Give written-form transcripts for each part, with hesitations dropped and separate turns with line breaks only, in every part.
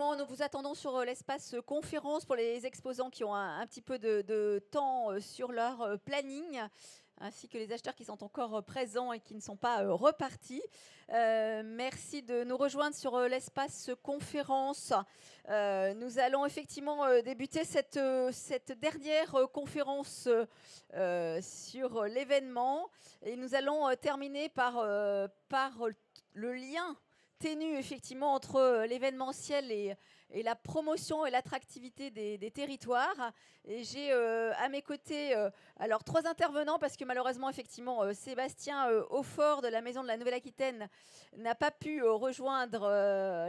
effectivement, nous vous attendons sur l'espace conférence pour les exposants qui ont un petit peu de temps sur leur planning, ainsi que les acheteurs qui sont encore présents et qui ne sont pas repartis. Merci de nous rejoindre sur l'espace conférence. Nous allons effectivement débuter cette dernière conférence sur l'événement et nous allons terminer par le lien ténue effectivement entre l'événementiel et la promotion et l'attractivité des territoires. Et j'ai à mes côtés alors 3 intervenants parce que malheureusement effectivement Sébastien Haufort de la Maison de la Nouvelle-Aquitaine n'a pas pu rejoindre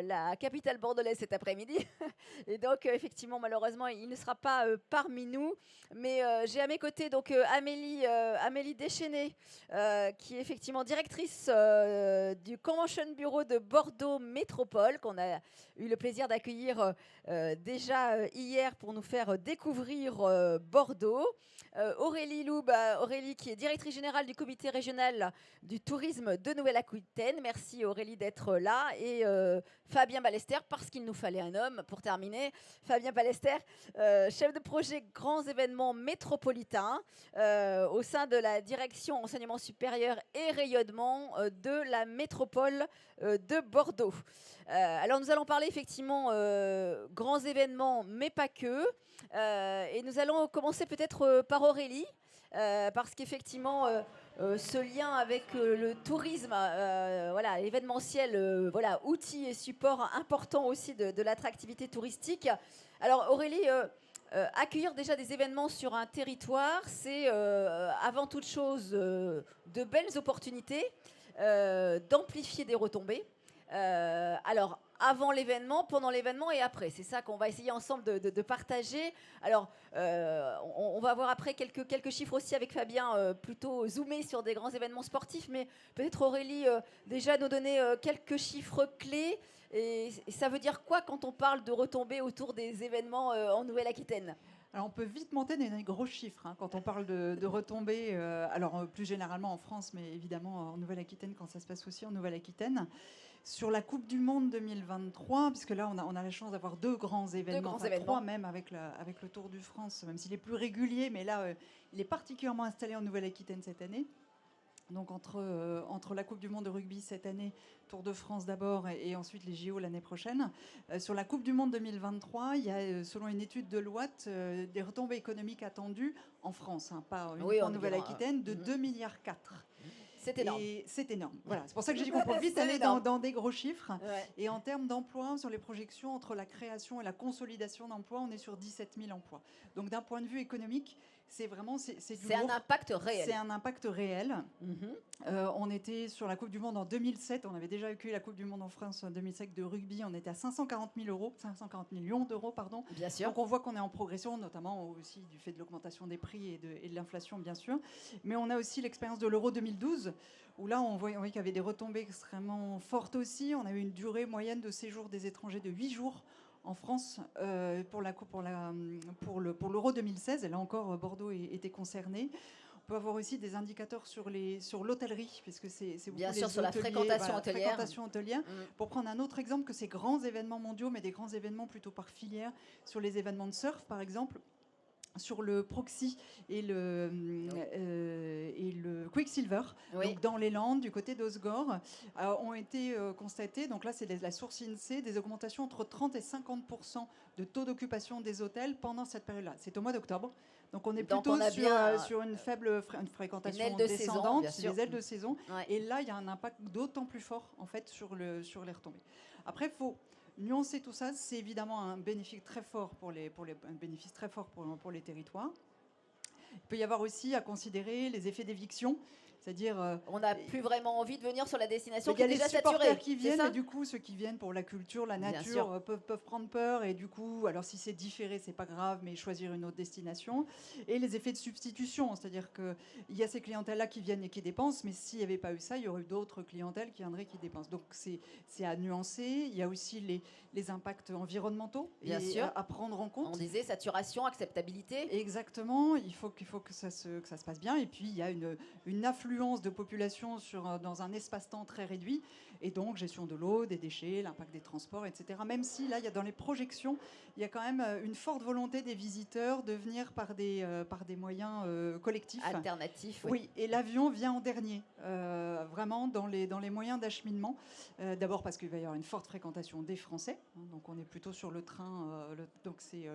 la capitale bordelaise cet après-midi. Et donc effectivement malheureusement il ne sera pas parmi nous. Mais j'ai à mes côtés donc Amélie Deschenets qui est effectivement directrice du Convention Bureau de Bordeaux Métropole, qu'on a eu le plaisir d'accueillir déjà hier pour nous faire découvrir Bordeaux. Aurélie Loub, Aurélie qui est directrice générale du comité régional du tourisme de Nouvelle-Aquitaine. Merci Aurélie d'être là. Et Fabien Ballester, parce qu'il nous fallait un homme pour terminer. Fabien Ballester, chef de projet grands événements métropolitains au sein de la direction enseignement supérieur et rayonnement de la métropole de Bordeaux. Alors nous allons parler effectivement grands événements, mais pas que. Et nous allons commencer peut-être par Aurélie, parce qu'effectivement ce lien avec le tourisme, voilà, événementiel, voilà, outil et support important aussi de l'attractivité touristique. Alors Aurélie, accueillir déjà des événements sur un territoire, c'est avant toute chose de belles opportunités, d'amplifier des retombées. Alors, avant l'événement, pendant l'événement et après. C'est ça qu'on va essayer ensemble de partager. Alors, on va voir après quelques chiffres aussi avec Fabien, plutôt zoomés sur des grands événements sportifs. Mais peut-être Aurélie, déjà nous donner quelques chiffres clés. Et ça veut dire quoi quand on parle de retombées autour des événements en Nouvelle-Aquitaine ?
Alors on peut vite monter dans des gros chiffres hein, quand on parle de retombées, plus généralement en France, mais évidemment en Nouvelle-Aquitaine quand ça se passe aussi en Nouvelle-Aquitaine. Sur la Coupe du Monde 2023, puisque là on a la chance d'avoir 2 grands événements, enfin 3 même avec le Tour de France, même s'il est plus régulier, mais là il est particulièrement installé en Nouvelle-Aquitaine cette année. Donc entre la Coupe du Monde de rugby cette année, Tour de France d'abord et ensuite les JO l'année prochaine. Sur la Coupe du Monde 2023, il y a, selon une étude de Deloitte, des retombées économiques attendues en France, hein, pas uniquement en Nouvelle-Aquitaine, de 2,4 milliards.
C'est énorme.
Et c'est énorme. Voilà, c'est pour ça que j'ai dit qu'on peut vite aller dans des gros chiffres. Ouais. Et en termes d'emploi, sur les projections entre la création et la consolidation d'emplois, on est sur 17 000 emplois. Donc d'un point de vue économique, c'est vraiment c'est
un impact réel.
C'est un impact réel. On était sur la Coupe du Monde en 2007. On avait déjà accueilli la Coupe du Monde en France en 2007 de rugby. On était à 540 millions d'euros, pardon.
Bien sûr.
Donc on voit qu'on est en progression, notamment aussi du fait de l'augmentation des prix et de l'inflation, bien sûr. Mais on a aussi l'expérience de l'Euro 2012, où là on voit qu'il y avait des retombées extrêmement fortes aussi. On a eu une durée moyenne de séjour des étrangers de 8 jours en France pour l'Euro 2016. Et là encore, Bordeaux était concerné. On peut avoir aussi des indicateurs sur l'hôtellerie, puisque c'est beaucoup
bien sûr,
les
sur la fréquentation hôtelière.
Pour prendre un autre exemple que ces grands événements mondiaux, mais des grands événements plutôt par filière, sur les événements de surf, par exemple, sur le Proxy et le Quicksilver, oui. Donc dans les Landes, du côté d'Osgore, ont été constatés, donc là c'est la source INSEE, des augmentations entre 30 et 50% de taux d'occupation des hôtels pendant cette période-là. C'est au mois d'octobre, donc on est plutôt sur une faible fréquentation descendante, des ailes de saison, ouais. Et là il y a un impact d'autant plus fort en fait sur les retombées. Après, il faut nuancer tout ça, c'est évidemment un bénéfice très fort pour les territoires. Il peut y avoir aussi à considérer les effets d'éviction, c'est-à-dire
on n'a plus vraiment envie de venir sur la destination qui
est
déjà saturée.
Il y a les supporters qui viennent, et du coup ceux qui viennent pour la culture, la nature peuvent prendre peur, et du coup, alors si c'est différé, c'est pas grave, mais choisir une autre destination. Et les effets de substitution, c'est-à-dire qu'il y a ces clientèles-là qui viennent et qui dépensent, mais s'il n'y avait pas eu ça, il y aurait eu d'autres clientèles qui viendraient et qui dépensent. Donc c'est à nuancer. Il y a aussi les impacts environnementaux à prendre en compte.
On disait saturation, acceptabilité.
Exactement, il faut que ça se passe bien. Et puis il y a une affluence affluence de population dans un espace-temps très réduit, et donc gestion de l'eau, des déchets, l'impact des transports, etc. Même si là, dans les projections, il y a quand même une forte volonté des visiteurs de venir par des moyens collectifs.
Alternatifs,
oui. Et l'avion vient en dernier, vraiment dans les moyens d'acheminement. D'abord parce qu'il va y avoir une forte fréquentation des Français, hein, donc on est plutôt sur le train, donc c'est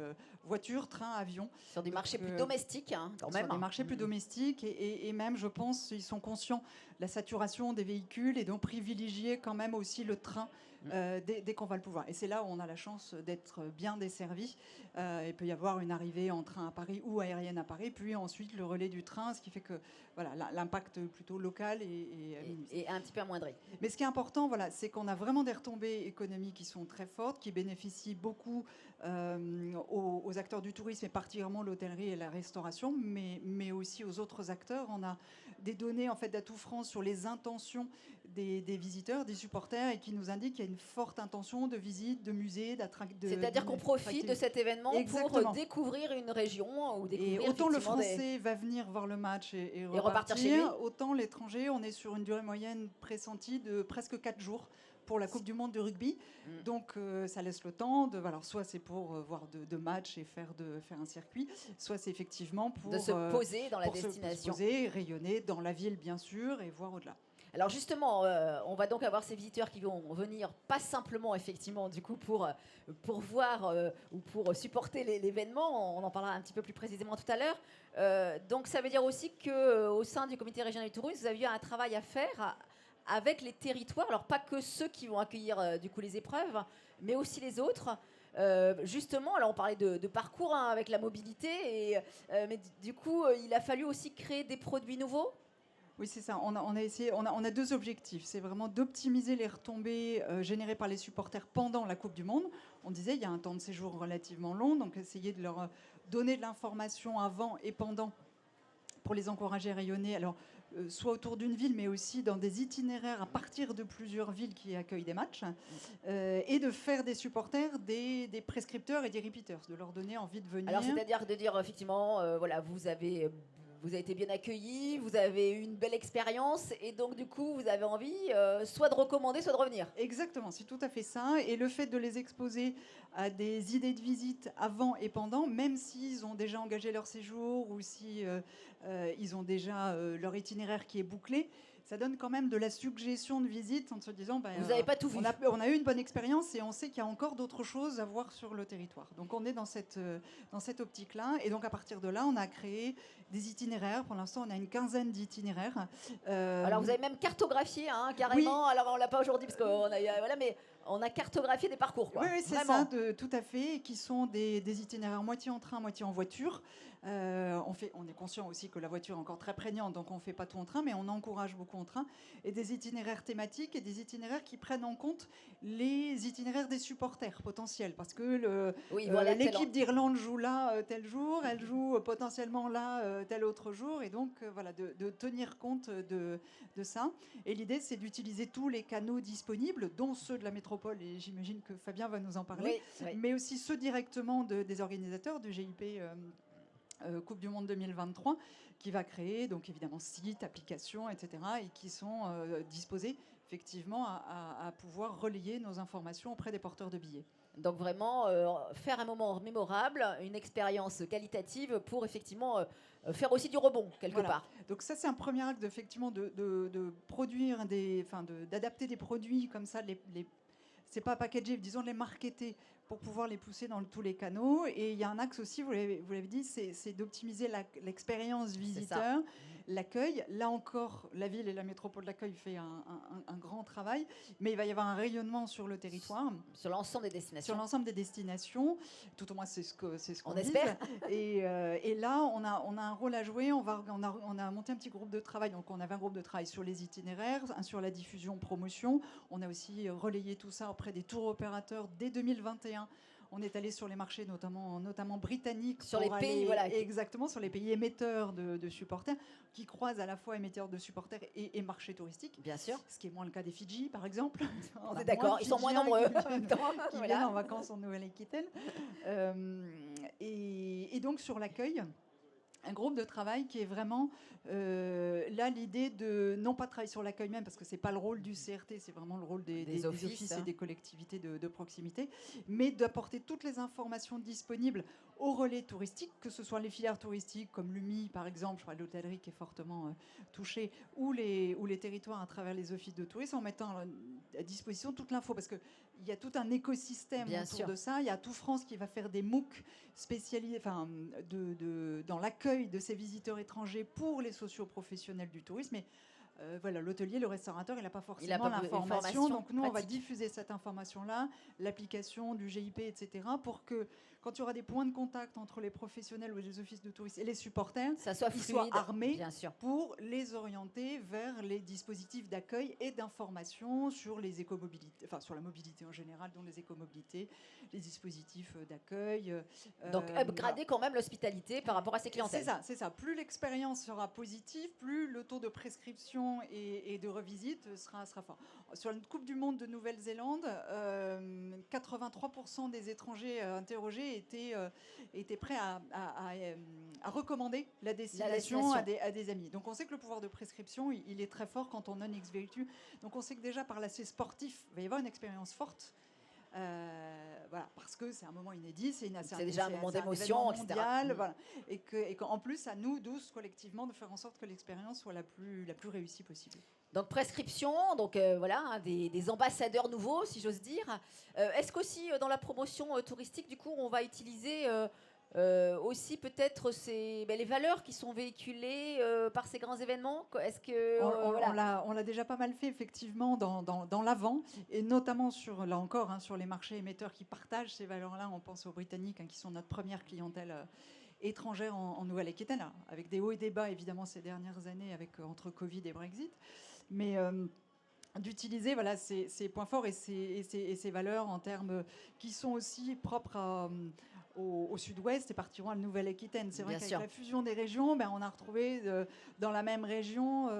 voiture, train, avion.
Sur des marchés plus domestiques, hein, quand même.
Sur des marchés plus domestiques, et même, je pense, ils sont conscients de la saturation des véhicules, et donc privilégier quand même aussi le train dès qu'on va le pouvoir. Et c'est là où on a la chance d'être bien desservi. Il peut y avoir une arrivée en train à Paris ou aérienne à Paris, puis ensuite le relais du train, ce qui fait que voilà, l'impact plutôt local
est un petit peu amoindri.
Mais ce qui est important, voilà, c'est qu'on a vraiment des retombées économiques qui sont très fortes, qui bénéficient beaucoup aux acteurs du tourisme, et particulièrement l'hôtellerie et la restauration, mais aussi aux autres acteurs. On a des données en fait d'Atout France sur les intentions des visiteurs, des supporters, et qui nous indiquent qu'il y a une forte intention de visite, de musées,
c'est-à-dire qu'on profite de cet événement pour découvrir une région ou découvrir.
Et autant le Français va venir voir le match et repartir chez lui, autant l'étranger, on est sur une durée moyenne pressentie de presque 4 jours pour la Coupe du Monde de rugby. Donc ça laisse le temps de, alors soit c'est pour voir de matchs et faire un circuit, soit c'est effectivement pour
de se poser dans la destination,
se poser, rayonner dans la ville bien sûr, et voir au-delà.
Alors justement, on va donc avoir ces visiteurs qui vont venir pas simplement effectivement du coup pour voir ou pour supporter l'événement. On en parlera un petit peu plus précisément tout à l'heure. Donc ça veut dire aussi que au sein du comité régional du tourisme, vous avez eu un travail à faire avec les territoires. Alors pas que ceux qui vont accueillir du coup les épreuves, mais aussi les autres. Justement, alors on parlait de parcours avec la mobilité, mais du coup il a fallu aussi créer des produits nouveaux.
Oui, c'est ça. On a deux objectifs. C'est vraiment d'optimiser les retombées générées par les supporters pendant la Coupe du Monde. On disait il y a un temps de séjour relativement long, donc essayer de leur donner de l'information avant et pendant pour les encourager à rayonner. Alors, soit autour d'une ville, mais aussi dans des itinéraires à partir de plusieurs villes qui accueillent des matchs, et de faire des supporters des prescripteurs et des repeaters, de leur donner envie de venir.
Alors, c'est-à-dire de dire effectivement, voilà, vous avez été bien accueillis, vous avez eu une belle expérience, et donc du coup vous avez envie soit de recommander, soit de revenir.
Exactement, c'est tout à fait ça. Et le fait de les exposer à des idées de visite avant et pendant, même s'ils ont déjà engagé leur séjour ou si ils ont déjà leur itinéraire qui est bouclé, ça donne quand même de la suggestion de visite en se disant
vous n'avez pas tout vu.
On a eu une bonne expérience et on sait qu'il y a encore d'autres choses à voir sur le territoire. Donc on est dans cette optique-là. Et donc à partir de là, on a créé des itinéraires. Pour l'instant, on a une quinzaine d'itinéraires.
Alors vous avez même cartographié carrément. Oui. Alors on l'a pas aujourd'hui parce qu'on a voilà, mais on a cartographié des parcours. Quoi.
Oui, c'est ça, tout à fait, qui sont des itinéraires moitié en train, moitié en voiture. On est conscient aussi que la voiture est encore très prégnante, donc on ne fait pas tout en train, mais on encourage beaucoup en train. Et des itinéraires thématiques et des itinéraires qui prennent en compte les itinéraires des supporters potentiels. Parce que l'équipe d'Irlande joue là tel jour, elle joue potentiellement là tel autre jour. Et donc, voilà, de tenir compte de ça. Et l'idée, c'est d'utiliser tous les canaux disponibles, dont ceux de la métropole, et j'imagine que Fabien va nous en parler, mais aussi ceux directement des organisateurs du GIP Coupe du Monde 2023, qui va créer donc évidemment sites, applications, etc., et qui sont disposés effectivement à pouvoir relayer nos informations auprès des porteurs de billets.
Donc vraiment faire un moment mémorable, une expérience qualitative pour effectivement faire aussi du rebond quelque part.
Donc ça, c'est un premier acte effectivement de produire d'adapter des produits comme ça, c'est pas packagé, disons de les marketer pour pouvoir les pousser dans tous les canaux. Et il y a un axe aussi, vous l'avez dit, c'est d'optimiser l'expérience visiteur, l'accueil. Là encore, la ville et la métropole d'accueil fait un grand travail, mais il va y avoir un rayonnement sur le territoire.
Sur l'ensemble des destinations.
Sur l'ensemble des destinations, tout au moins c'est ce qu'on
espère.
Et là, on a un rôle à jouer. On a monté un petit groupe de travail. Donc on avait un groupe de travail sur les itinéraires, sur la diffusion, promotion. On a aussi relayé tout ça auprès des tours opérateurs dès 2021. On est allé sur les marchés, notamment britanniques.
Sur les pays,
exactement, sur les pays émetteurs de supporters, qui croisent à la fois émetteurs de supporters et marchés touristiques.
Bien sûr.
Ce qui est moins le cas des Fidji, par exemple.
On est d'accord, ils sont moins nombreux.
Qui viennent en vacances en Nouvelle-Aquitaine. Et donc, sur l'accueil, un groupe de travail qui est vraiment là l'idée de non pas travailler sur l'accueil même parce que c'est pas le rôle du CRT, c'est vraiment le rôle des offices et des collectivités de proximité, mais d'apporter toutes les informations disponibles aux relais touristiques, que ce soit les filières touristiques comme l'UMI par exemple, je crois l'hôtellerie qui est fortement touchée, ou les territoires à travers les offices de tourisme, en mettant à disposition toute l'info, parce qu'il y a tout un écosystème autour de ça. Il y a Tout France qui va faire des MOOC spécialisés dans l'accueil de ces visiteurs étrangers pour les socioprofessionnels du tourisme. Mais voilà, l'hôtelier, le restaurateur, il n'a pas forcément l'information. Donc nous, on va diffuser cette information-là, l'application du GIP, etc., pour que quand il y aura des points de contact entre les professionnels ou les offices de tourisme et les supporters, ils soient armés pour les orienter vers les dispositifs d'accueil et d'information sur les écomobilités, enfin sur la mobilité en général, dont les écomobilités, les dispositifs d'accueil.
Donc upgrader quand même l'hospitalité par rapport à ses clientèles.
C'est ça. Plus l'expérience sera positive, plus le taux de prescription et de revisite sera fort. Sur la Coupe du Monde de Nouvelle-Zélande, 83% des étrangers interrogés étaient prêts à recommander la destination à des amis. Donc on sait que le pouvoir de prescription, il est très fort quand on non ex vertu. Donc on sait que déjà par l'aspect sportif, il va y avoir une expérience forte. Voilà, parce que c'est un moment inédit, c'est
déjà un moment d'émotion,
mondial, voilà, et qu'en plus, à nous, tous, collectivement, de faire en sorte que l'expérience soit la plus réussie possible.
Donc prescription, donc voilà, hein, des ambassadeurs nouveaux, si j'ose dire. Est-ce qu'aussi dans la promotion touristique, du coup, on va utiliser aussi peut-être les valeurs qui sont véhiculées par ces grands événements? Est-ce que
on l'a déjà pas mal fait effectivement dans l'avant, et notamment là encore sur les marchés émetteurs qui partagent ces valeurs-là. On pense aux Britanniques qui sont notre première clientèle étrangère en Nouvelle-Aquitaine, avec des hauts et des bas évidemment ces dernières années entre Covid et Brexit, mais d'utiliser ces points forts et ces valeurs en termes qui sont aussi propres au sud-ouest et particulièrement à la Nouvelle-Aquitaine. C'est vrai qu'avec la fusion des régions, on a retrouvé dans la même région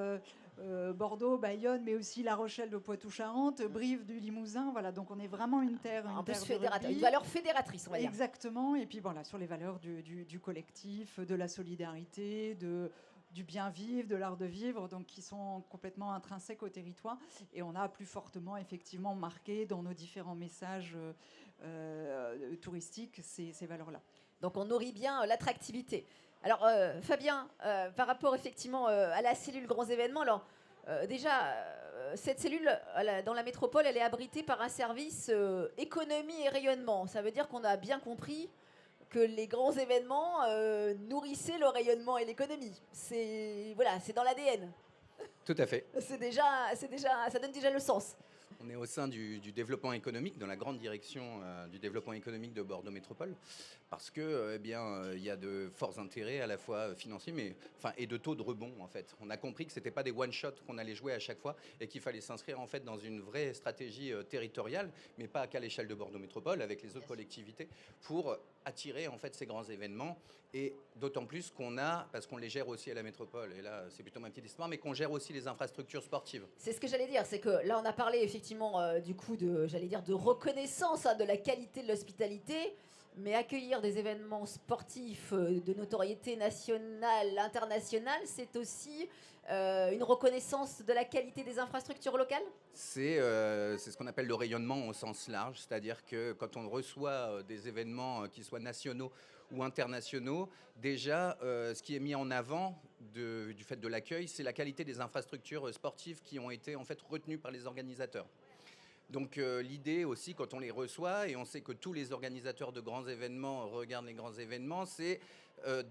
Bordeaux, Bayonne, mais aussi La Rochelle de Poitou-Charentes, Brive du Limousin. Voilà, donc on est vraiment une terre
une valeur fédératrice, on va dire.
Exactement. Et puis voilà, sur les valeurs du collectif, de la solidarité, du bien vivre, de l'art de vivre, donc qui sont complètement intrinsèques au territoire. Et on a plus fortement effectivement marqué dans nos différents messages touristiques ces valeurs-là.
Donc on nourrit bien l'attractivité. Alors Fabien, par rapport effectivement à la cellule grands événements, alors déjà cette cellule dans la métropole, elle est abritée par un service économie et rayonnement. Ça veut dire qu'on a bien compris que les grands événements nourrissaient le rayonnement et l'économie. C'est dans l'ADN.
Tout à fait.
Ça donne déjà le sens.
On est au sein du développement économique, dans la grande direction du développement économique de Bordeaux Métropole, parce que il y a de forts intérêts à la fois financiers, et de taux de rebond en fait. On a compris que c'était pas des one shot qu'on allait jouer à chaque fois et qu'il fallait s'inscrire en fait dans une vraie stratégie territoriale, mais pas qu'à l'échelle de Bordeaux Métropole, avec les autres collectivités, pour attirer en fait ces grands événements. Et d'autant plus parce qu'on les gère aussi à la métropole, et là c'est plutôt ma petite histoire, mais qu'on gère aussi les infrastructures sportives.
C'est ce que j'allais dire, c'est que là on a parlé effectivement du coup de reconnaissance de la qualité de l'hospitalité, mais accueillir des événements sportifs de notoriété nationale, internationale, c'est aussi une reconnaissance de la qualité des infrastructures locales?
C'est ce qu'on appelle le rayonnement au sens large, c'est-à-dire que quand on reçoit des événements qui soient nationaux ou internationaux, déjà, ce qui est mis en avant du fait de l'accueil, c'est la qualité des infrastructures sportives qui ont été en fait retenues par les organisateurs. Donc l'idée aussi, quand on les reçoit, et on sait que tous les organisateurs de grands événements regardent les grands événements, c'est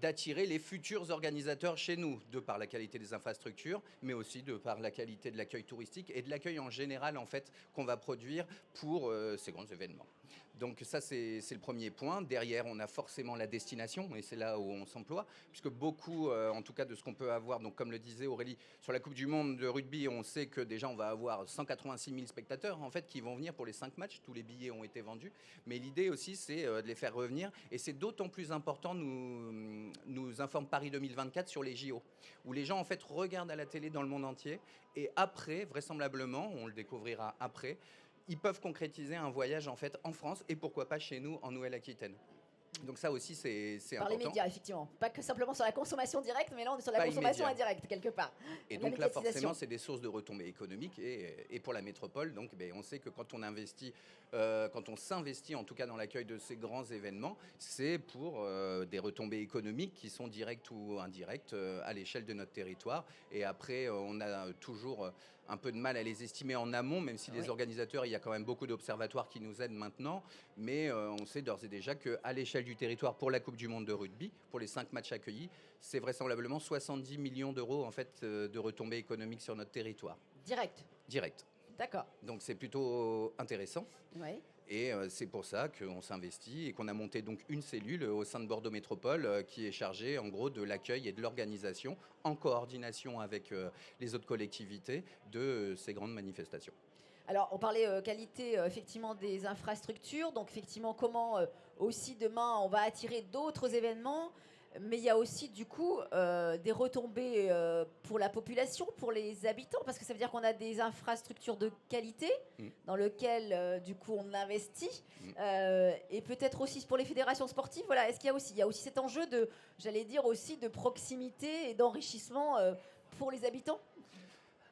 d'attirer les futurs organisateurs chez nous, de par la qualité des infrastructures, mais aussi de par la qualité de l'accueil touristique et de l'accueil en général en fait qu'on va produire pour ces grands événements. Donc ça, c'est le premier point. Derrière, on a forcément la destination, et c'est là où on s'emploie, puisque beaucoup, en tout cas de ce qu'on peut avoir, donc comme le disait Aurélie, sur la Coupe du Monde de rugby, on sait que déjà on va avoir 186 000 spectateurs en fait qui vont venir pour les 5 matchs. Tous les billets ont été vendus, mais l'idée aussi c'est de les faire revenir, et c'est d'autant plus important, nous informe Paris 2024 sur les JO, où les gens en fait regardent à la télé dans le monde entier, et après, vraisemblablement, on le découvrira après, ils peuvent concrétiser un voyage en fait en France, et pourquoi pas chez nous en Nouvelle-Aquitaine. Donc ça aussi, c'est
Par
important.
les médias, effectivement. Pas que simplement sur la consommation directe, mais là, on est sur la
Pas
consommation
immédiat.
indirecte, quelque part.
Et
La
donc là,
médiatisation.
forcément, c'est des sources de retombées économiques et pour la métropole. Donc, on sait que quand on investit, quand on s'investit en tout cas dans l'accueil de ces grands événements, c'est pour des retombées économiques qui sont directes ou indirectes à l'échelle de notre territoire. Et après, on a toujours un peu de mal à les estimer en amont, même si les organisateurs, il y a quand même beaucoup d'observatoires qui nous aident maintenant. Mais on sait d'ores et déjà qu'à l'échelle du territoire, pour la Coupe du Monde de rugby, pour les 5 matchs accueillis, c'est vraisemblablement 70 millions d'euros en fait, de retombées économiques sur notre territoire. Direct.
D'accord.
Donc c'est plutôt intéressant.
Oui.
Et c'est pour ça qu'on s'investit et qu'on a monté donc une cellule au sein de Bordeaux Métropole qui est chargée en gros de l'accueil et de l'organisation en coordination avec les autres collectivités de ces grandes manifestations.
Alors, on parlait qualité effectivement des infrastructures, donc effectivement comment aussi demain on va attirer d'autres événements, mais il y a aussi du coup des retombées pour la population, pour les habitants, parce que ça veut dire qu'on a des infrastructures de qualité dans lesquelles du coup on investit, et peut-être aussi pour les fédérations sportives. Voilà, est-ce qu'il y a aussi cet enjeu de, j'allais dire aussi de proximité et d'enrichissement pour les habitants?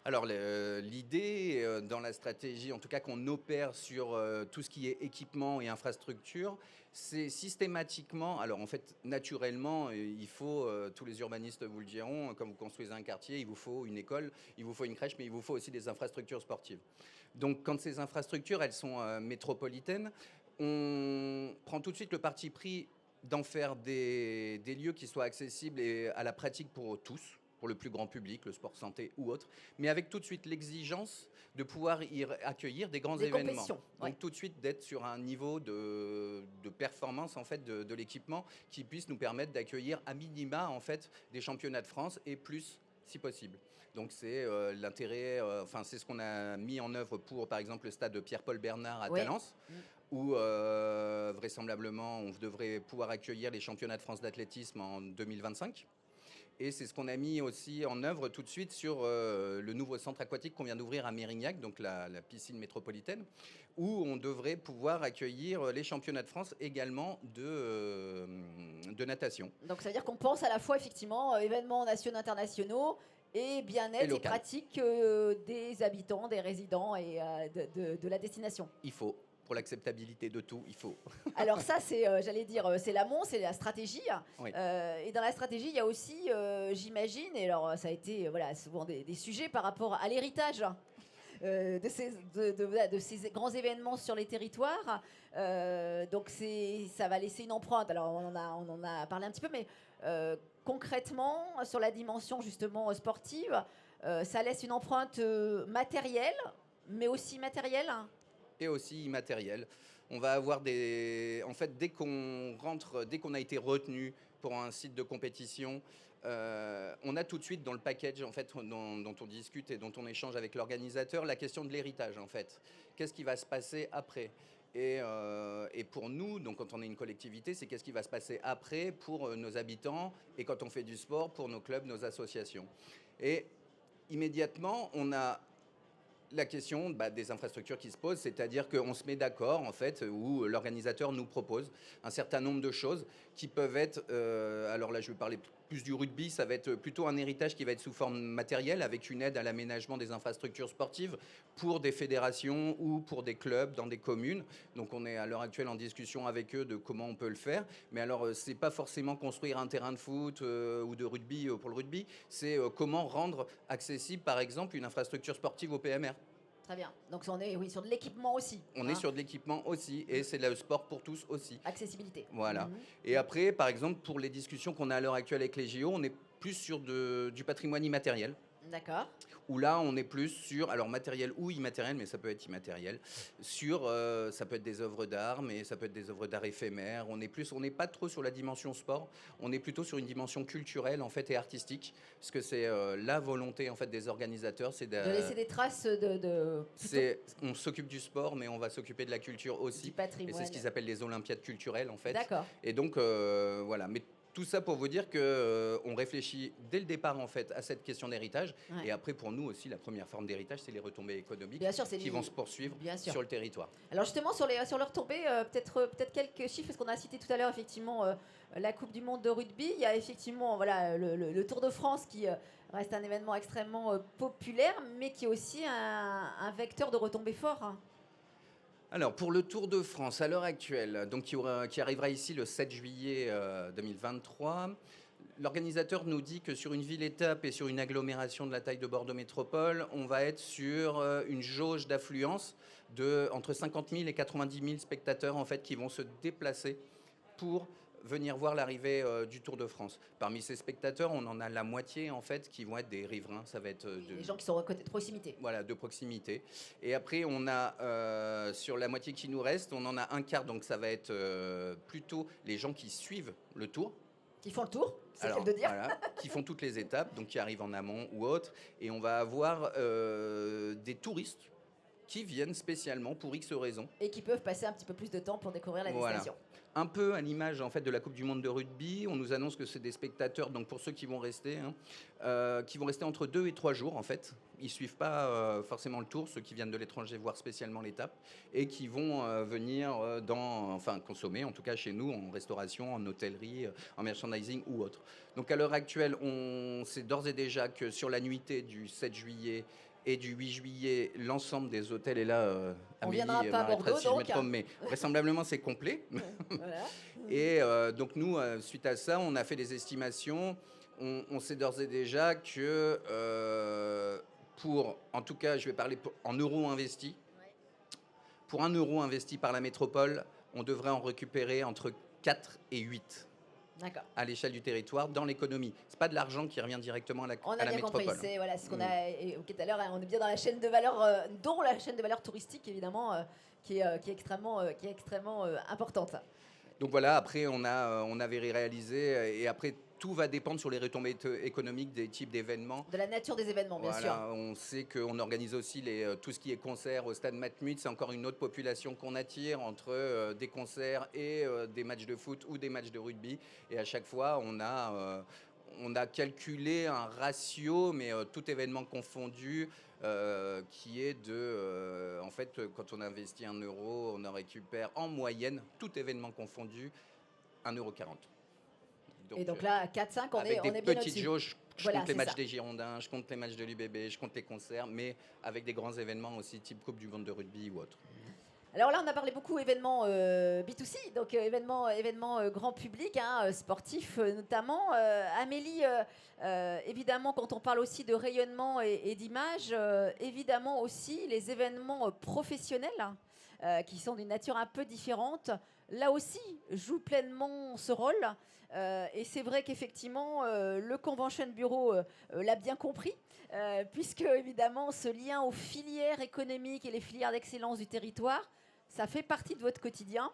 Alors l'idée dans la stratégie, en tout cas qu'on opère sur tout ce qui est équipement et infrastructure, c'est systématiquement, alors en fait naturellement, il faut, tous les urbanistes vous le diront, quand vous construisez un quartier, il vous faut une école, il vous faut une crèche, mais il vous faut aussi des infrastructures sportives. Donc quand ces infrastructures, elles sont métropolitaines, on prend tout de suite le parti pris d'en faire des lieux qui soient accessibles et à la pratique pour tous, pour le plus grand public, le sport santé ou autre, mais avec tout de suite l'exigence de pouvoir y accueillir des grands événements. Donc tout de suite d'être sur un niveau de performance en fait de l'équipement qui puisse nous permettre d'accueillir à minima en fait des championnats de France et plus si possible. Donc c'est l'intérêt, enfin c'est ce qu'on a mis en œuvre pour par exemple le stade de Pierre-Paul Bernard à Talence, où vraisemblablement on devrait pouvoir accueillir les championnats de France d'athlétisme en 2025. Et c'est ce qu'on a mis aussi en œuvre tout de suite sur le nouveau centre aquatique qu'on vient d'ouvrir à Mérignac, donc la piscine métropolitaine, où on devrait pouvoir accueillir les championnats de France également de natation.
Donc ça veut dire qu'on pense à la fois effectivement événements nationaux, internationaux et bien-être et pratique des habitants, des résidents et de la destination.
Il faut. Pour l'acceptabilité de tout, il faut.
Alors ça, c'est, j'allais dire, c'est l'amont, c'est la stratégie. Oui. Et dans la stratégie, il y a aussi, j'imagine, et alors ça a été voilà, souvent des sujets par rapport à l'héritage de ces grands événements sur les territoires. Donc ça va laisser une empreinte. Alors on en a parlé un petit peu, mais concrètement, sur la dimension justement sportive, ça laisse une empreinte matérielle, mais aussi immatérielle.
Et aussi immatériel. On va avoir en fait, dès qu'on a été retenu pour un site de compétition, on a tout de suite dans le package en fait, dont on discute et dont on échange avec l'organisateur la question de l'héritage en fait. Qu'est-ce qui va se passer après ? Et pour nous, donc quand on est une collectivité, c'est qu'est-ce qui va se passer après pour nos habitants et quand on fait du sport pour nos clubs, nos associations. Et immédiatement, on a la question des infrastructures qui se posent, c'est-à-dire qu'on se met d'accord, en fait, où l'organisateur nous propose un certain nombre de choses qui peuvent être, alors là je vais parler plus du rugby, ça va être plutôt un héritage qui va être sous forme matérielle, avec une aide à l'aménagement des infrastructures sportives pour des fédérations ou pour des clubs dans des communes. Donc on est à l'heure actuelle en discussion avec eux de comment on peut le faire. Mais alors c'est pas forcément construire un terrain de foot ou de rugby pour le rugby, c'est comment rendre accessible par exemple une infrastructure sportive au PMR.
Très bien. Donc on est sur de l'équipement aussi.
On est sur de l'équipement aussi et c'est le sport pour tous aussi.
Accessibilité.
Voilà. Et après, par exemple, pour les discussions qu'on a à l'heure actuelle avec les JO, on est plus sur du patrimoine immatériel.
D'accord.
Où là, on est plus sur, alors matériel ou immatériel, mais ça peut être immatériel, sur, ça peut être des œuvres d'art, mais ça peut être des œuvres d'art éphémères. On n'est pas trop sur la dimension sport, on est plutôt sur une dimension culturelle en fait et artistique, parce que c'est la volonté en fait des organisateurs, c'est
de laisser des traces
on s'occupe du sport, mais on va s'occuper de la culture aussi.
Du patrimoine.
Et c'est ce qu'ils appellent les Olympiades culturelles en fait.
D'accord.
Et donc voilà, mais Tout ça pour vous dire qu'on réfléchit dès le départ en fait à cette question d'héritage.
Ouais.
Et après, pour nous aussi, la première forme d'héritage, c'est les retombées économiques
Bien sûr, c'est
qui vont se poursuivre
bien sûr.
sur le territoire.
Alors justement, sur leurs tombées, peut-être quelques chiffres, parce qu'on a cité tout à l'heure effectivement la Coupe du Monde de rugby. Il y a effectivement voilà, le Tour de France qui reste un événement extrêmement populaire, mais qui est aussi un vecteur de retombées fort. Hein.
Alors, pour le Tour de France, à l'heure actuelle, donc qui arrivera ici le 7 juillet 2023, l'organisateur nous dit que sur une ville-étape et sur une agglomération de la taille de Bordeaux Métropole, on va être sur une jauge d'affluence de entre 50 000 et 90 000 spectateurs en fait, qui vont se déplacer pour venir voir l'arrivée du Tour de France. Parmi ces spectateurs, on en a la moitié en fait qui vont être des riverains. Ça va être
Les gens qui sont de proximité.
Voilà, de proximité. Et après, on a sur la moitié qui nous reste, on en a un quart, donc ça va être plutôt les gens qui suivent le Tour.
Qui font le tour, c'est le cas de dire.
Voilà, qui font toutes les étapes, donc qui arrivent en amont ou autre. Et on va avoir des touristes qui viennent spécialement pour X raisons.
Et qui peuvent passer un petit peu plus de temps pour découvrir la
Voilà.
destination.
Un peu à l'image en fait de la Coupe du Monde de rugby, on nous annonce que c'est des spectateurs, donc pour ceux qui vont rester, qui vont rester entre 2 et 3 jours en fait. Ils suivent pas forcément le Tour, ceux qui viennent de l'étranger voir spécialement l'étape, et qui vont venir consommer, en tout cas chez nous, en restauration, en hôtellerie, en merchandising ou autre. Donc à l'heure actuelle, on sait d'ores et déjà que sur la nuitée du 7 juillet et du 8 juillet, l'ensemble des hôtels est là.
On
Amélie
viendra pas à
m'arrêtera
Bordeaux,
si je me
donc.
trompe, mais vraisemblablement c'est complet.
Voilà.
Et donc nous, suite à ça, on a fait des estimations. On sait d'ores et déjà que en tout cas, je vais parler en euros investis. Pour 1 euro investi par la métropole, on devrait en récupérer entre 4 et 8.
D'accord.
À l'échelle du territoire, dans l'économie. C'est pas de l'argent qui revient directement à la métropole.
Compris, c'est ce qu'on a évoqué tout à l'heure. On est bien dans la chaîne de valeur, dont la chaîne de valeur touristique évidemment, qui est extrêmement importante.
Donc voilà, après on avait réalisé, et après tout va dépendre sur les retombées économiques des types d'événements.
De la nature des événements, bien sûr.
On sait qu'on organise aussi tout ce qui est concert au stade Matmut. C'est encore une autre population qu'on attire entre des concerts et des matchs de foot ou des matchs de rugby. Et à chaque fois, on a calculé un ratio, mais tout événement confondu, qui est en fait, quand on investit 1 euro, on en récupère en moyenne, tout événement confondu, 1,40 €.
Et donc là, 4-5, on est bien
avec des petites jauges, je compte les matchs des Girondins, je compte les matchs de l'UBB, je compte les concerts, mais avec des grands événements aussi, type Coupe du Monde de rugby ou autre.
Alors là, on a parlé beaucoup événements B2C, donc événements grand public, sportifs notamment. Amélie, évidemment, quand on parle aussi de rayonnement et d'image, évidemment aussi les événements professionnels, qui sont d'une nature un peu différente, là aussi jouent pleinement ce rôle. Et c'est vrai qu'effectivement, le Convention Bureau l'a bien compris, puisque évidemment, ce lien aux filières économiques et les filières d'excellence du territoire, ça fait partie de votre quotidien.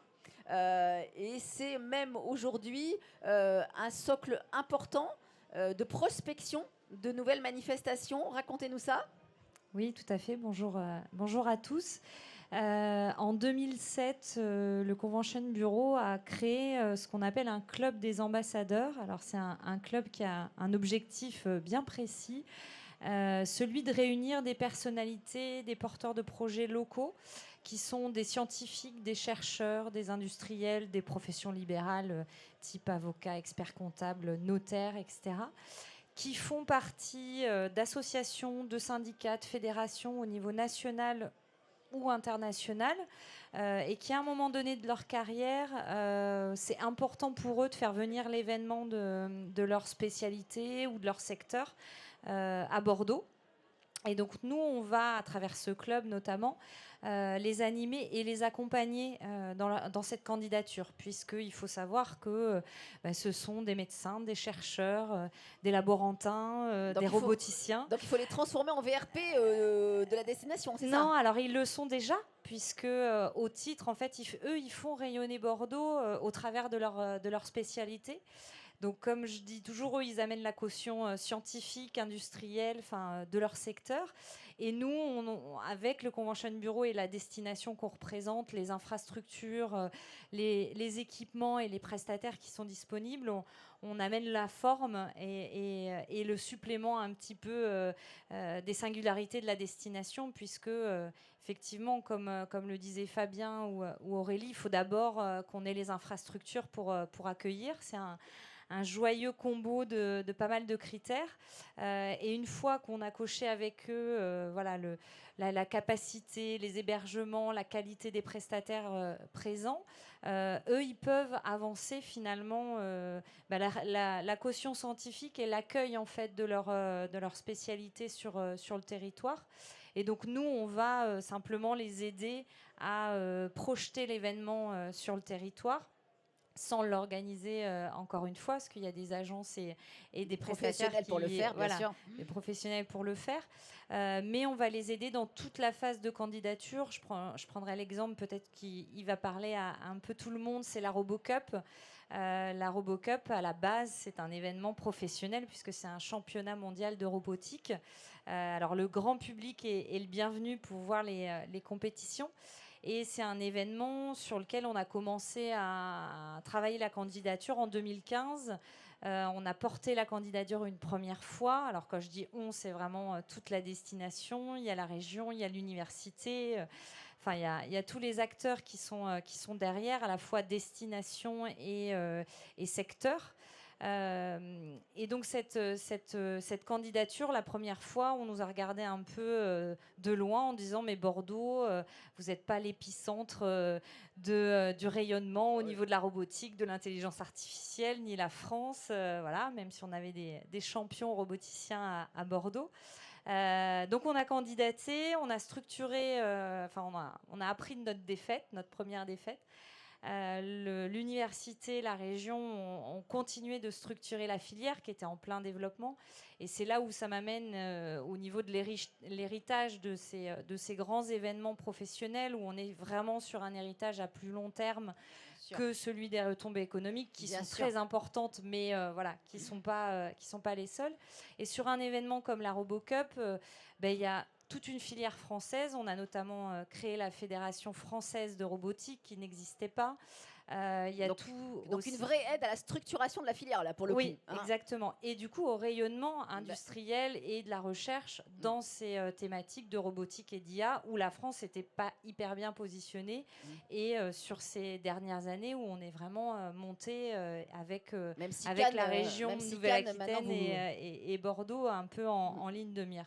Et c'est même aujourd'hui un socle important de prospection de nouvelles manifestations. Racontez-nous ça.
Oui, tout à fait. Bonjour à tous. En 2007, le Convention Bureau a créé ce qu'on appelle un club des ambassadeurs. Alors c'est un club qui a un objectif bien précis, celui de réunir des personnalités, des porteurs de projets locaux, qui sont des scientifiques, des chercheurs, des industriels, des professions libérales, type avocats, experts comptables, notaires, etc., qui font partie d'associations, de syndicats, de fédérations au niveau national ou international, et qui, à un moment donné de leur carrière, c'est important pour eux de faire venir l'événement de leur spécialité ou de leur secteur à Bordeaux. Et donc nous, on va, à travers ce club notamment, les animer et les accompagner dans cette candidature, puisqu'il faut savoir que ce sont des médecins, des chercheurs, des laborantins, des roboticiens.
Donc il faut les transformer en VRP de la destination, c'est ça?
Non, alors ils le sont déjà, puisque au titre, en fait, eux, ils font rayonner Bordeaux au travers de leur spécialité. Donc, comme je dis toujours, eux, ils amènent la caution scientifique, industrielle, de leur secteur. Et nous, avec le Convention Bureau et la destination qu'on représente, les infrastructures, les équipements et les prestataires qui sont disponibles, on amène la forme et le supplément un petit peu des singularités de la destination, puisque effectivement, comme le disait Fabien ou Aurélie, il faut d'abord qu'on ait les infrastructures pour accueillir. C'est un joyeux combo de pas mal de critères. Et une fois qu'on a coché avec eux la capacité, les hébergements, la qualité des prestataires présents, eux, ils peuvent avancer finalement la caution scientifique et l'accueil en fait de leur spécialité sur le territoire. Et donc nous, on va simplement les aider à projeter l'événement sur le territoire, sans l'organiser encore une fois, parce qu'il y a des agences et des prestataires
pour le faire, bien sûr.
des professionnels pour le faire. Mais on va les aider dans toute la phase de candidature. Je prendrai l'exemple peut-être qui va parler à un peu tout le monde, c'est la RoboCup. La RoboCup, à la base, c'est un événement professionnel puisque c'est un championnat mondial de robotique. Alors le grand public est le bienvenu pour voir les compétitions. Et c'est un événement sur lequel on a commencé à travailler la candidature en 2015. On a porté la candidature une première fois. Alors quand je dis on, c'est vraiment toute la destination. Il y a la région, il y a l'université. Enfin, il y a tous les acteurs qui sont derrière, à la fois destination et secteur. Et donc cette candidature, la première fois, on nous a regardé un peu de loin en disant mais Bordeaux, vous n'êtes pas l'épicentre du rayonnement au niveau de la robotique, de l'intelligence artificielle, ni la France, voilà, même si on avait des champions roboticiens à Bordeaux. Donc on a candidaté, on a structuré, on a appris de notre défaite, notre première défaite. L'université, la région ont continué de structurer la filière qui était en plein développement. Et c'est là où ça m'amène au niveau de l'héritage de ces grands événements professionnels, où on est vraiment sur un héritage à plus long terme que celui des retombées économiques, qui sont très importantes, mais qui sont pas les seules. Et sur un événement comme la RoboCup, il y a toute une filière française. On a notamment créé la Fédération française de robotique qui n'existait pas.
Donc une vraie aide à la structuration de la filière, là, pour le coup.
Oui, exactement. Et du coup, au rayonnement industriel et de la recherche dans ces thématiques de robotique et d'IA, où la France n'était pas hyper bien positionnée. Et sur ces dernières années, où on est vraiment monté avec la région Nouvelle-Aquitaine et Bordeaux un peu en ligne de mire.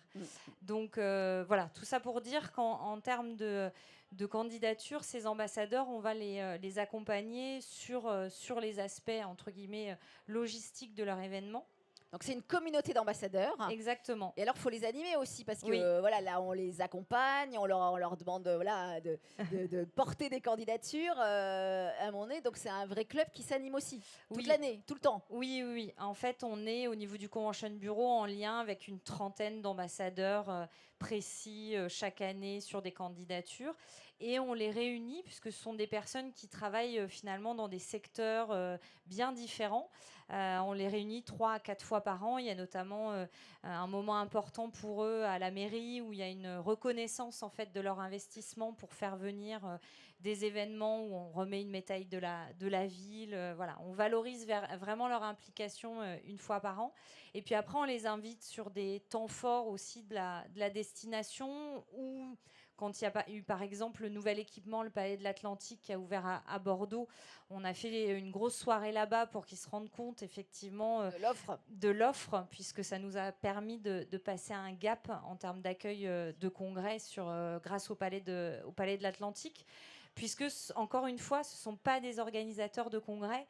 Donc voilà, tout ça pour dire qu'en termes de candidature, ces ambassadeurs, on va les accompagner sur les aspects, entre guillemets, logistiques de leur événement.
Donc c'est une communauté d'ambassadeurs.
Exactement.
Et alors il faut les animer aussi parce que voilà, là on les accompagne, on leur demande de porter des candidatures à un moment donné. Donc c'est un vrai club qui s'anime aussi toute l'année, tout le temps.
Oui. En fait, on est au niveau du Convention Bureau en lien avec une trentaine d'ambassadeurs précis chaque année sur des candidatures. Et on les réunit puisque ce sont des personnes qui travaillent finalement dans des secteurs bien différents. On les réunit 3 à 4 fois par an. Il y a notamment un moment important pour eux à la mairie où il y a une reconnaissance en fait de leur investissement pour faire venir des événements où on remet une médaille de la ville. Voilà, on valorise vraiment leur implication une fois par an. Et puis après, on les invite sur des temps forts aussi de la destination où quand il y a eu, par exemple, le nouvel équipement, le Palais de l'Atlantique qui a ouvert à Bordeaux, on a fait une grosse soirée là-bas pour qu'ils se rendent compte, effectivement, de l'offre, puisque ça nous a permis de passer un gap en termes d'accueil de congrès grâce au Palais de l'Atlantique. Puisque, encore une fois, ce ne sont pas des organisateurs de congrès.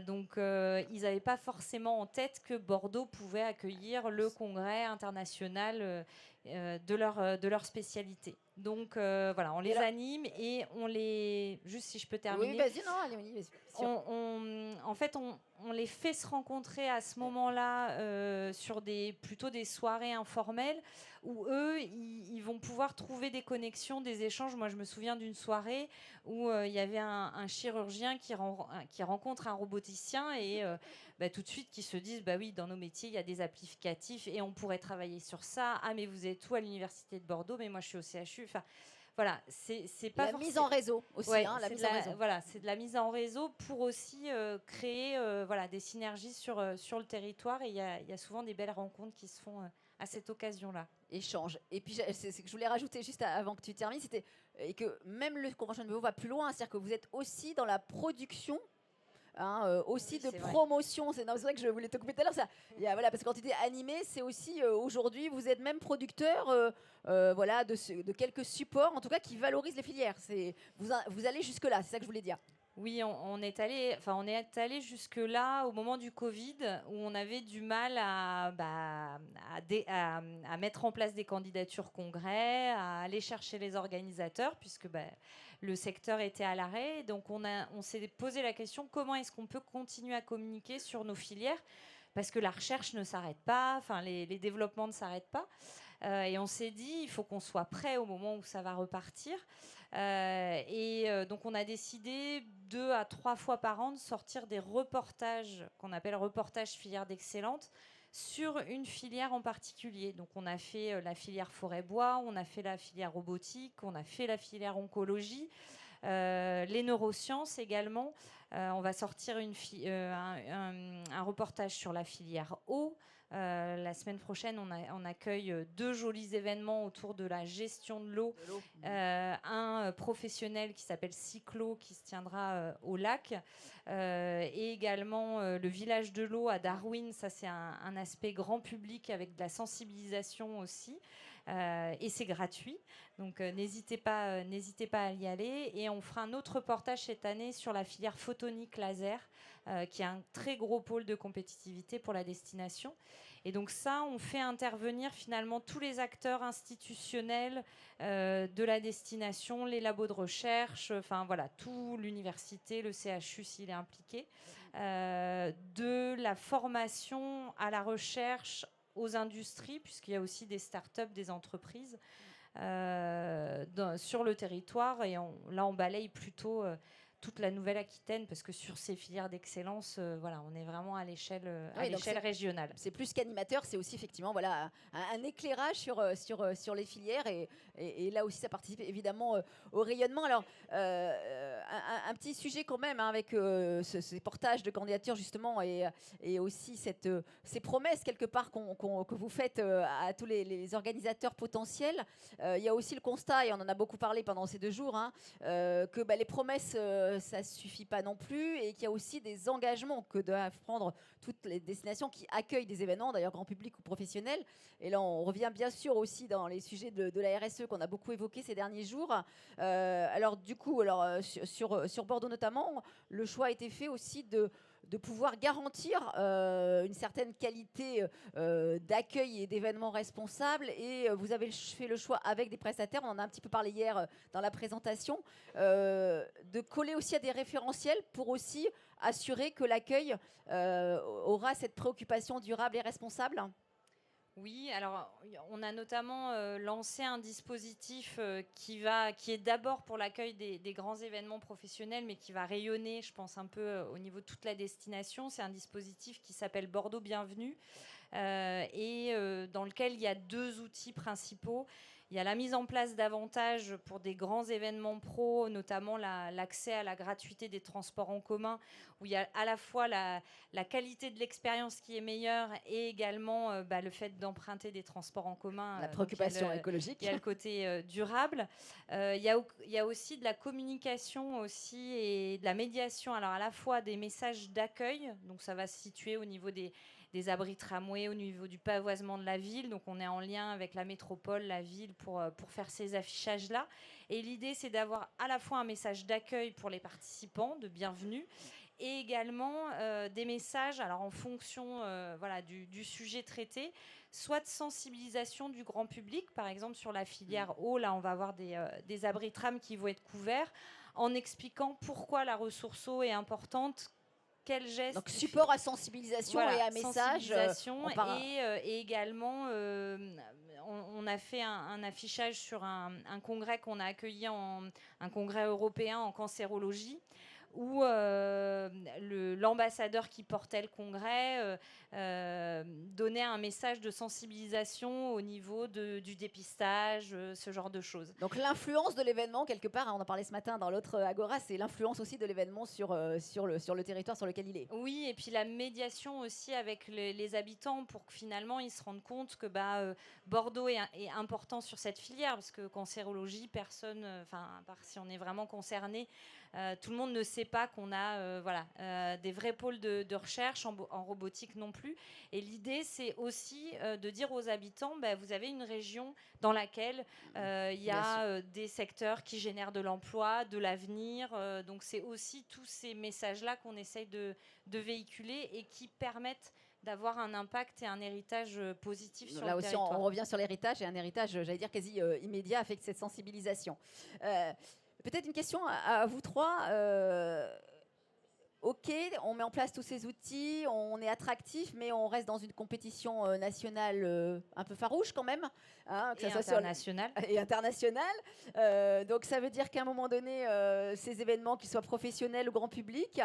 Donc, ils n'avaient pas forcément en tête que Bordeaux pouvait accueillir le congrès international de leur spécialité. Donc, voilà, on les anime et on les... Juste si je peux terminer.
Oui, vas-y, non, allez, vas-y.
En fait, on les fait se rencontrer à ce moment-là sur plutôt des soirées informelles où eux, ils vont pouvoir trouver des connexions, des échanges. Moi, je me souviens d'une soirée où il y avait un chirurgien qui rencontre un roboticien et tout de suite qui se disent, bah oui, dans nos métiers, il y a des applicatifs et on pourrait travailler sur ça. Ah, mais vous êtes où à l'Université de Bordeaux? Mais moi, je suis au CHU. Enfin, voilà, c'est pas
la mise en réseau aussi,
ouais,
la mise en réseau.
Voilà, c'est de la mise en réseau pour aussi créer des synergies sur le territoire. Et il y a souvent des belles rencontres qui se font à cette occasion-là.
Échange. Et puis, c'est ce que je voulais rajouter juste avant que tu termines, c'était et que même le Convention de Bureau va plus loin, c'est-à-dire que vous êtes aussi dans la production. Aussi
oui,
de promotion. C'est vrai que je voulais te couper tout à l'heure. Voilà, parce que quand tu dis animé, c'est aussi aujourd'hui, vous êtes même producteur de quelques supports, en tout cas, qui valorisent les filières. Vous allez jusque-là, c'est ça que je voulais dire.
Oui, on est allé jusque-là au moment du Covid, où on avait du mal à mettre en place des candidatures congrès, à aller chercher les organisateurs, puisque le secteur était à l'arrêt. Donc on s'est posé la question, comment est-ce qu'on peut continuer à communiquer sur nos filières? Parce que la recherche ne s'arrête pas, les développements ne s'arrêtent pas. Et on s'est dit, il faut qu'on soit prêt au moment où ça va repartir. Donc on a décidé 2 à 3 fois par an de sortir des reportages qu'on appelle reportages filières d'excellence sur une filière en particulier. Donc on a fait la filière forêt-bois, on a fait la filière robotique, on a fait la filière oncologie, les neurosciences également. On va sortir un reportage sur la filière eau. La semaine prochaine, on accueille 2 jolis événements autour de la gestion de l'eau. Un professionnel qui s'appelle Cyclo qui se tiendra au lac et également le village de l'eau à Darwin. Ça, c'est un aspect grand public avec de la sensibilisation aussi. Et c'est gratuit, donc n'hésitez pas à y aller. Et on fera un autre reportage cette année sur la filière photonique laser, qui est un très gros pôle de compétitivité pour la destination. Et donc ça, on fait intervenir finalement tous les acteurs institutionnels de la destination, les labos de recherche, tout l'université, le CHU s'il est impliqué, de la formation à la recherche aux industries, puisqu'il y a aussi des startups, des entreprises sur le territoire. Et là, on balaye plutôt toute la Nouvelle-Aquitaine, parce que sur ces filières d'excellence, on est vraiment à l'échelle régionale.
C'est plus qu'animateur, c'est aussi effectivement un éclairage sur les filières et là aussi ça participe évidemment au rayonnement. Alors un petit sujet quand même avec ces portages de candidatures justement et aussi ces promesses quelque part que vous faites à tous les organisateurs potentiels. Il y a aussi le constat, et on en a beaucoup parlé pendant ces 2 jours, que les promesses ça ne suffit pas non plus et qu'il y a aussi des engagements que doivent prendre toutes les destinations qui accueillent des événements, d'ailleurs grand public ou professionnel. Et là, on revient bien sûr aussi dans les sujets de la RSE qu'on a beaucoup évoqués ces derniers jours. Alors du coup, sur Bordeaux notamment, le choix a été fait aussi de pouvoir garantir une certaine qualité d'accueil et d'événements responsables. Et vous avez fait le choix avec des prestataires, on en a un petit peu parlé hier dans la présentation, de coller aussi à des référentiels pour aussi assurer que l'accueil aura cette préoccupation durable et responsable.
Oui, alors on a notamment lancé un dispositif qui est d'abord pour l'accueil des grands événements professionnels, mais qui va rayonner, je pense, un peu au niveau de toute la destination. C'est un dispositif qui s'appelle Bordeaux Bienvenue et dans lequel il y a 2 outils principaux. Il y a la mise en place d'avantages pour des grands événements pro, notamment l'accès à la gratuité des transports en commun, où il y a à la fois la qualité de l'expérience qui est meilleure et également le fait d'emprunter des transports en commun.
La préoccupation écologique.
Il y a le côté durable. Il y a aussi de la communication aussi et de la médiation. Alors à la fois des messages d'accueil, donc ça va se situer au niveau des abris tramways, au niveau du pavoisement de la ville. Donc on est en lien avec la métropole, la ville, pour faire ces affichages-là. Et l'idée, c'est d'avoir à la fois un message d'accueil pour les participants, de bienvenue, et également des messages, alors en fonction du sujet traité, soit de sensibilisation du grand public, par exemple sur la filière eau, là on va avoir des abris tram qui vont être couverts, en expliquant pourquoi la ressource eau est importante. Quel geste.
Donc support à sensibilisation et à message.
Et également on a fait un affichage sur un congrès qu'on a accueilli, un congrès européen en cancérologie, où l'ambassadeur qui portait le congrès donnait un message de sensibilisation au niveau du dépistage, ce genre de choses.
Donc l'influence de l'événement, quelque part, on en parlait ce matin dans l'autre Agora, c'est l'influence aussi de l'événement sur le territoire sur lequel il est.
Oui, et puis la médiation aussi avec les habitants pour que finalement ils se rendent compte que Bordeaux est important sur cette filière, parce que cancérologie, personne, à part si on est vraiment concerné, tout le monde ne sait pas qu'on a des vrais pôles de recherche en robotique non plus. Et l'idée, c'est aussi de dire aux habitants, vous avez une région dans laquelle il y a des secteurs qui génèrent de l'emploi, de l'avenir. Donc c'est aussi tous ces messages-là qu'on essaye de véhiculer et qui permettent d'avoir un impact et un héritage positif sur
Là
le
aussi,
territoire.
on revient sur l'héritage, et un héritage, j'allais dire, quasi immédiat avec cette sensibilisation. Peut-être une question à vous trois. Ok, on met en place tous ces outils, on est attractif, mais on reste dans une compétition nationale un peu farouche quand même. Hein,
et internationale.
Et internationale. Donc ça veut dire qu'à un moment donné, ces événements, qu'ils soient professionnels ou grand public,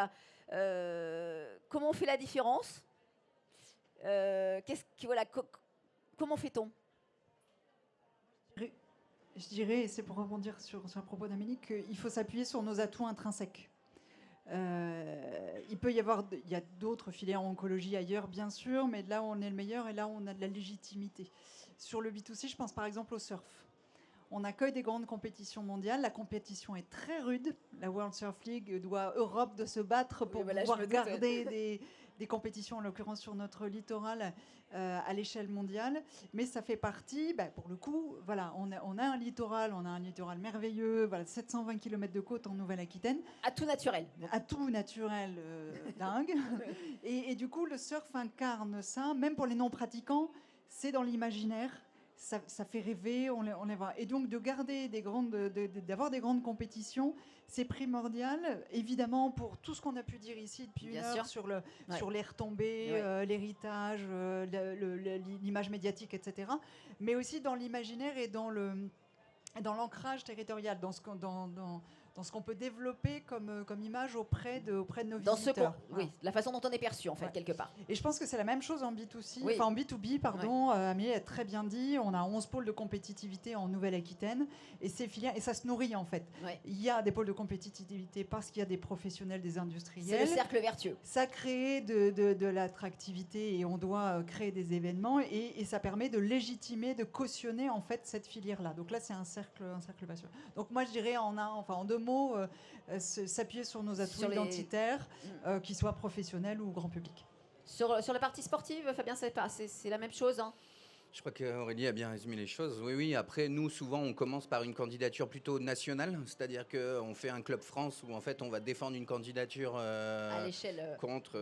comment on fait la différence? Comment fait-on?
Je dirais, et c'est pour rebondir sur un propos d'Amélie, qu'il faut s'appuyer sur nos atouts intrinsèques. Il y a d'autres filières en oncologie ailleurs, bien sûr, mais là où on est le meilleur et là où on a de la légitimité. Sur le B2C, je pense par exemple au surf. On accueille des grandes compétitions mondiales. La compétition est très rude. La World Surf League doit Europe de se battre pour pouvoir garder des compétitions, en l'occurrence sur notre littoral, à l'échelle mondiale. Mais ça fait partie, pour le coup, on a un littoral merveilleux, 720 km de côte en Nouvelle-Aquitaine.
Atout naturel.
Atout naturel dingue. Et du coup, le surf incarne ça, même pour les non-pratiquants, c'est dans l'imaginaire. Ça fait rêver, on les voit. Et donc de garder d'avoir des grandes compétitions, c'est primordial, évidemment, pour tout ce qu'on a pu dire ici depuis une heure sur les retombées, l'héritage, l'image médiatique, etc. Mais aussi dans l'imaginaire et dans l'ancrage territorial, dans ce qu'on peut développer comme image auprès de nos visiteurs.
Oui, la façon dont on est perçu, en fait, quelque part.
Et je pense que c'est la même chose en B2C, en B2B, pardon. Amélie a très bien dit, on a 11 pôles de compétitivité en Nouvelle-Aquitaine, et ces filières, et ça se nourrit, en fait. Il y a des pôles de compétitivité parce qu'il y a des professionnels, des industriels.
C'est le cercle vertueux.
Ça crée de l'attractivité, et on doit créer des événements, et ça permet de légitimer, de cautionner, en fait, cette filière-là. Donc là, c'est un cercle vertueux. Donc moi, je dirais en deux mots, s'appuyer sur nos atouts identitaires, qu'ils soient professionnels ou grand public.
Sur la partie sportive, Fabien, c'est la même chose, hein?
Je crois qu'Aurélie a bien résumé les choses. Oui. Après, nous, souvent, on commence par une candidature plutôt nationale, c'est-à-dire qu'on fait un Club France où, en fait, on va défendre une candidature
à l'échelle
contre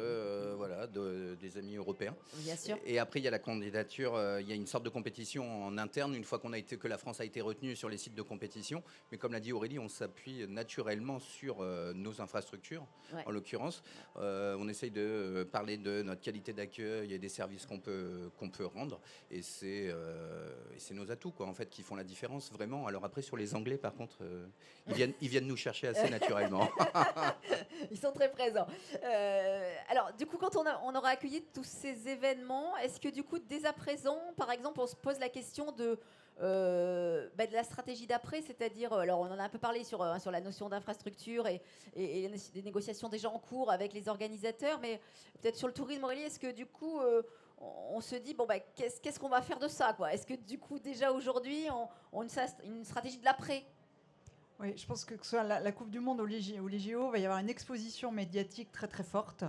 des amis européens.
Bien sûr.
Et après, il y a la candidature, il y a une sorte de compétition en interne, une fois que la France a été retenue sur les sites de compétition. Mais comme l'a dit Aurélie, on s'appuie naturellement sur nos infrastructures, en l'occurrence. On essaye de parler de notre qualité d'accueil et des services qu'on peut rendre. Et c'est nos atouts, en fait, qui font la différence, vraiment. Alors après, sur les Anglais, par contre, ils viennent nous chercher assez naturellement.
Ils sont très présents. Alors, du coup, quand on aura accueilli tous ces événements, est-ce que, du coup, dès à présent, par exemple, on se pose la question de la stratégie d'après, c'est-à-dire, alors on en a un peu parlé sur la notion d'infrastructure et des négociations déjà en cours avec les organisateurs, mais peut-être sur le tourisme, Aurélie, est-ce que, du coup... on se dit, qu'est-ce qu'on va faire de ça, quoi? Est-ce que, du coup, déjà aujourd'hui, on a une stratégie de l'après?
Oui, je pense que ce soit la Coupe du Monde ou les JO, il va y avoir une exposition médiatique très, très forte.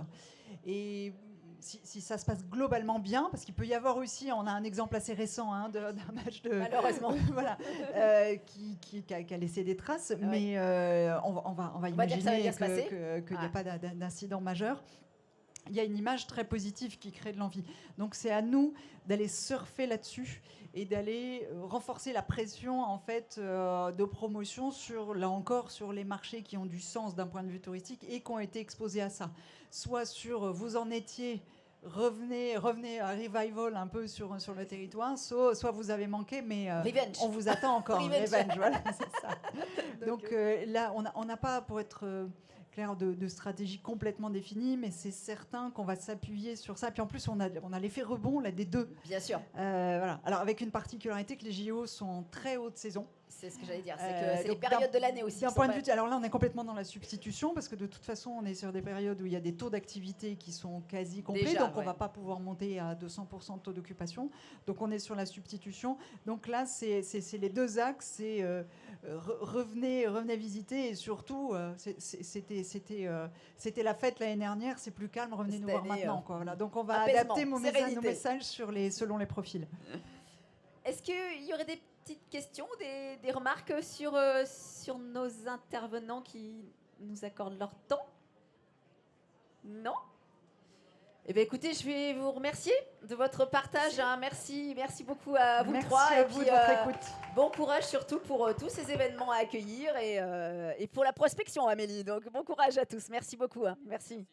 Et si ça se passe globalement bien, parce qu'il peut y avoir aussi, on a un exemple assez récent d'un match de...
Malheureusement.
qui a laissé des traces, mais on va imaginer qu'il n'y a pas d'incident majeur. Il y a une image très positive qui crée de l'envie. Donc c'est à nous d'aller surfer là-dessus et d'aller renforcer la pression, en fait, de promotion là encore sur les marchés qui ont du sens d'un point de vue touristique et qui ont été exposés à ça. Soit sur vous en étiez revenez à revival un peu sur le territoire, soit vous avez manqué, mais
Revenge.
on vous attend encore.
Revenge.
Voilà, c'est ça. Donc là, on n'a pas, pour être clair, de stratégie complètement définie, mais c'est certain qu'on va s'appuyer sur ça. Puis en plus, on a l'effet rebond là, des deux.
Bien sûr.
Voilà. Alors avec une particularité que les JO sont en très haute saison.
C'est ce que j'allais dire, c'est que c'est les
Donc,
périodes de l'année aussi.
D'un point de vue, alors là, on est complètement dans la substitution parce que de toute façon, on est sur des périodes où il y a des taux d'activité qui sont quasi complets,
Déjà,
donc on
ouais.
va pas pouvoir monter à 200% de taux d'occupation. Donc on est sur la substitution. Donc là, c'est les deux axes, c'est revenez visiter et surtout, c'était la fête l'année dernière, c'est plus calme, revenez nous voir maintenant. Quoi, voilà. Donc on va adapter nos messages selon les profils.
Est-ce qu'il y aurait des petites questions, des remarques sur nos intervenants qui nous accordent leur temps? Non? Eh bien, écoutez, je vais vous remercier de votre partage. Hein. Merci beaucoup à vous trois.
Merci à vous de votre écoute.
Bon courage surtout pour tous ces événements à accueillir et pour la prospection, Amélie. Donc, bon courage à tous. Merci beaucoup. Hein. Merci.